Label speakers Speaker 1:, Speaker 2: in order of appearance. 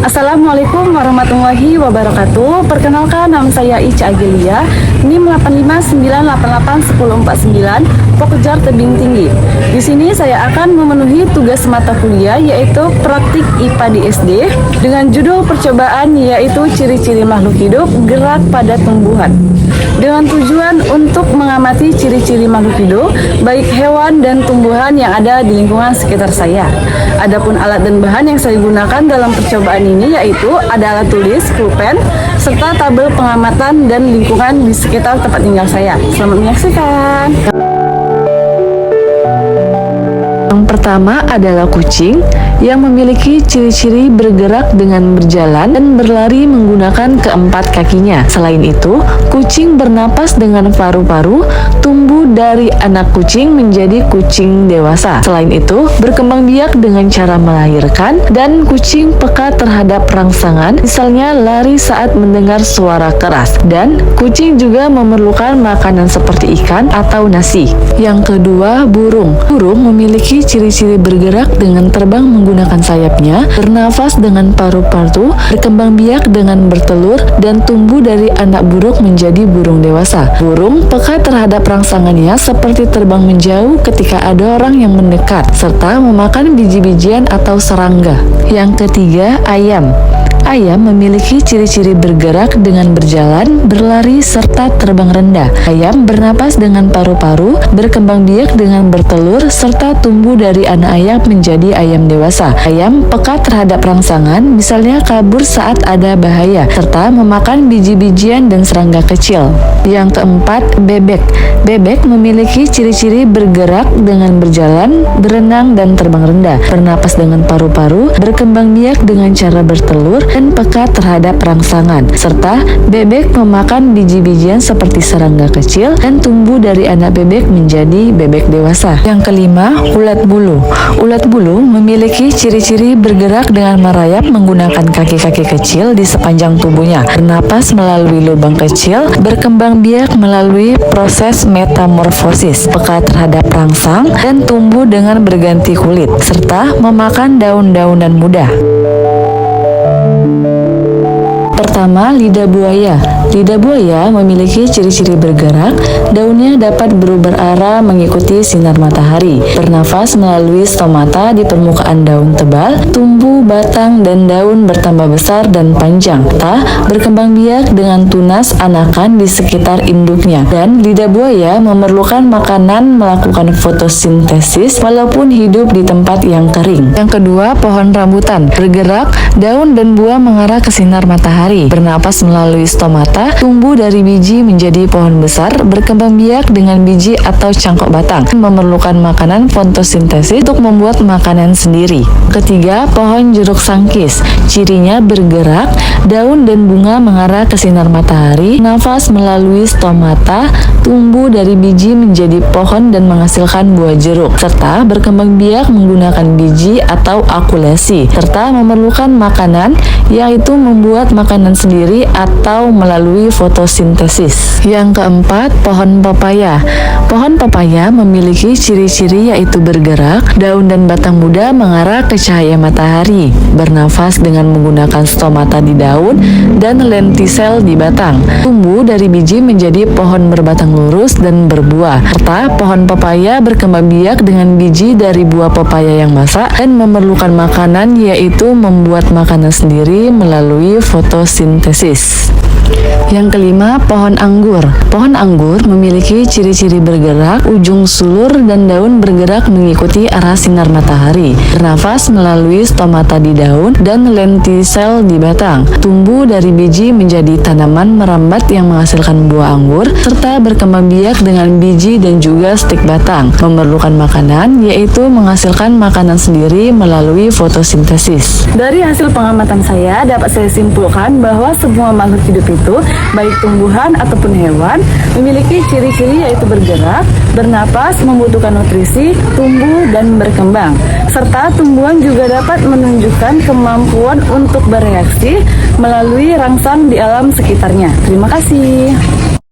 Speaker 1: Assalamualaikum warahmatullahi wabarakatuh. Perkenalkan, nama saya Ica Agelia, NIM 85988149, Pokjar Tebing Tinggi. Di sini saya akan memenuhi tugas mata kuliah yaitu praktik IPA di SD dengan judul percobaan yaitu ciri-ciri makhluk hidup gerak pada tumbuhan. Dengan tujuan untuk mengamati ciri-ciri makhluk hidup baik hewan dan tumbuhan yang ada di lingkungan sekitar saya. Adapun alat dan bahan yang saya gunakan dalam percobaan ini yaitu ada alat tulis, pulpen, serta tabel pengamatan dan lingkungan di sekitar tempat tinggal saya. Selamat menyaksikan. Yang pertama adalah kucing yang memiliki ciri-ciri bergerak dengan berjalan dan berlari menggunakan keempat kakinya. Selain itu, kucing bernapas dengan paru-paru, tumbuh dari anak kucing menjadi kucing dewasa. Selain itu, berkembang biak dengan cara melahirkan, dan kucing peka terhadap rangsangan, misalnya lari saat mendengar suara keras. Dan kucing juga memerlukan makanan seperti ikan atau nasi. Yang kedua, burung. Burung memiliki ciri-ciri bergerak dengan terbang menggunakan sayapnya, bernafas dengan paru-paru, berkembang biak dengan bertelur, dan tumbuh dari anak burung menjadi burung dewasa. Burung peka terhadap rangsangannya seperti terbang menjauh ketika ada orang yang mendekat, serta memakan biji-bijian atau serangga. Yang ketiga, ayam. Ayam memiliki ciri-ciri bergerak dengan berjalan, berlari, serta terbang rendah. Ayam bernapas dengan paru-paru, berkembang biak dengan bertelur, serta tumbuh dari anak ayam menjadi ayam dewasa. Ayam peka terhadap rangsangan, misalnya kabur saat ada bahaya, serta memakan biji-bijian dan serangga kecil. Yang keempat, bebek. Bebek memiliki ciri-ciri bergerak dengan berjalan, berenang, dan terbang rendah, bernapas dengan paru-paru, berkembang biak dengan cara bertelur, dan peka terhadap rangsangan, serta bebek memakan biji-bijian seperti serangga kecil dan tumbuh dari anak bebek menjadi bebek dewasa. Yang kelima, ulat bulu. Ulat bulu memiliki ciri-ciri bergerak dengan merayap menggunakan kaki-kaki kecil di sepanjang tubuhnya, bernapas melalui lubang kecil, berkembang biak melalui proses metamorfosis, peka terhadap rangsang, dan tumbuh dengan berganti kulit, serta memakan daun-daunan muda. Pertama, lidah buaya. Lidah buaya memiliki ciri-ciri bergerak, daunnya dapat berubah arah mengikuti sinar matahari, bernafas melalui stomata di permukaan daun tebal, tumbuh batang dan daun bertambah besar dan panjang, serta berkembang biak dengan tunas anakan di sekitar induknya. Dan lidah buaya memerlukan makanan melakukan fotosintesis walaupun hidup di tempat yang kering. Yang kedua, pohon rambutan. Bergerak, daun dan buah mengarah ke sinar matahari, bernapas melalui stomata, tumbuh dari biji menjadi pohon besar, berkembang biak dengan biji atau cangkok batang, memerlukan makanan fotosintesis untuk membuat makanan sendiri. Ketiga, pohon jeruk sangkis. Cirinya bergerak, daun dan bunga mengarah ke sinar matahari, nafas melalui stomata, tumbuh dari biji menjadi pohon dan menghasilkan buah jeruk, serta berkembang biak menggunakan biji atau akulasi, serta memerlukan makanan yaitu membuat makanan sendiri atau melalui fotosintesis. Yang keempat, pohon pepaya. Pohon pepaya memiliki ciri-ciri yaitu bergerak, daun dan batang muda mengarah ke cahaya matahari, bernafas dengan menggunakan stomata di daun dan lentisel di batang, tumbuh dari biji menjadi pohon berbatang lurus dan berbuah, serta pohon pepaya berkembang biak dengan biji dari buah pepaya yang masak dan memerlukan makanan yaitu membuat makanan sendiri melalui fotosintesis. Yang kelima, pohon anggur. Pohon anggur memiliki ciri-ciri bergerak, ujung sulur dan daun bergerak mengikuti arah sinar matahari, bernafas melalui stomata di daun dan lentisel di batang, tumbuh dari biji menjadi tanaman merambat yang menghasilkan buah anggur, serta berkembang biak dengan biji dan juga stik batang, memerlukan makanan yaitu menghasilkan makanan sendiri melalui fotosintesis. Dari hasil pengamatan saya dapat saya simpulkan bahwa semua makhluk hidup itu, baik tumbuhan ataupun hewan, memiliki ciri-ciri yaitu bergerak, bernapas, membutuhkan nutrisi, tumbuh dan berkembang. Serta tumbuhan juga dapat menunjukkan kemampuan untuk bereaksi melalui rangsang di alam sekitarnya. Terima kasih.